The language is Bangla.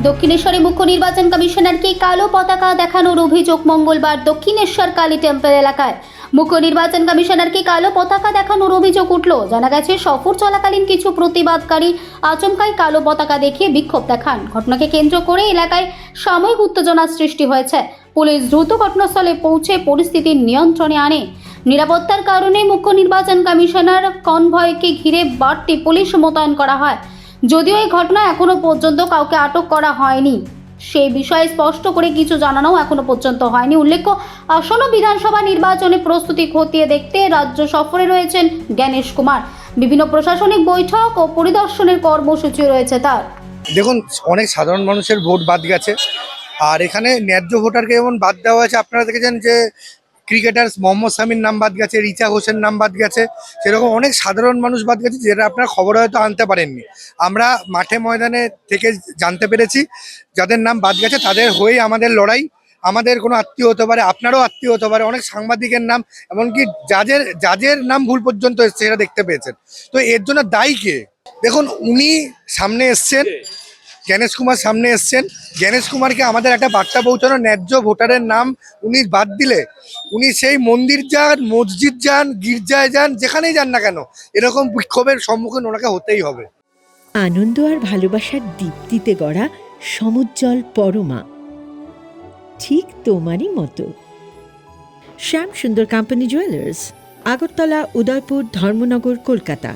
দক্ষিণেশ্বরে মুখ্য নির্বাচন কমিশনারকে কালো পতাকা দেখানোর অভিযোগ মঙ্গলবার দক্ষিণেশ্বর কালী টেম্পল এলাকায়। মুখ্য নির্বাচন কমিশনারকে কালো পতাকা দেখানোর অভিযোগ উঠল। জানা গেছে, সফর চলাকালীন কিছু প্রতিবাদকারী আচমকাই কালো পতাকা দেখিয়ে বিক্ষোভ দেখান। ঘটনাকে কেন্দ্র করে এলাকায় সাময়িক উত্তেজনার সৃষ্টি হয়েছে। পুলিশ দ্রুত ঘটনাস্থলে পৌঁছে পরিস্থিতি নিয়ন্ত্রণে আনে। নিরাপত্তার কারণে মুখ্য নির্বাচন কমিশনার কনভয়কে ঘিরে বাড়তি পুলিশ মোতায়েন করা হয়। যদিও এই ঘটনায় এখনো পর্যন্ত কাউকে আটক করা হয়নি, সেই বিষয়ে স্পষ্ট করে কিছু জানানো এখনো পর্যন্ত হয়নি। উল্লেখ্য, আসন্ন বিধানসভা নির্বাচনে প্রস্তুতি খতিয়ে দেখতে রাজ্য সফরে রয়েছেন জ্ঞানেশ কুমার। বিভিন্ন প্রশাসনিক বৈঠক ও পরিদর্শনের কর্মসূচি রয়েছে তার। দেখুন, অনেক সাধারণ মানুষের ভোট বাদ গেছে, আর এখানে ন্যায্য ভোটারকে যেমন বাদ দেওয়া হয়েছে। আপনারা দেখেছেন যে ক্রিকেটার মোহাম্মদ শামির নাম বাদ গেছে, রিচা হোসেন নাম বাদ গেছে, সেরকম অনেক সাধারণ মানুষ বাদ গেছে, যেটা আপনারা খবর হয়তো আনতে পারেননি। আমরা মাঠে ময়দানে থেকে জানতে পেরেছি, যাদের নাম বাদ গেছে তাদের হয়েই আমাদের লড়াই। আমাদের কোনো আত্মীয় হতে পারে, আপনারও আত্মীয় হতে পারে, অনেক সাংবাদিকের নাম, এমনকি জাজের নাম ভুল পর্যন্ত এসছে, সেটা দেখতে পেয়েছেন। তো এর জন্য দায়ী কে? দেখুন, উনি সামনে এসছেন, জ্ঞানেশ কুমার সামনে এসছেন। জ্ঞানেশ কুমারকে আমাদের একটা বার্তা পৌঁছানো, ন্যায্য ভোটারের নাম উনি বাদ দিলে উনি সেই মন্দির যান, মসজিদ যান, গির্জায় যান, যেখানেই যান না কেন, এরকম বিক্ষোভের সম্মুখীন ওনাকে হতেই হবে। আনন্দ আর ভালোবাসার দীপ্তিতে গড়া সমুজ্জ্বল পরমা, ঠিক তোমারই মতো। শ্যাম সুন্দর কোম্পানি জুয়েলার্স, আগরতলা, উদয়পুর, ধর্মনগর, কলকাতা।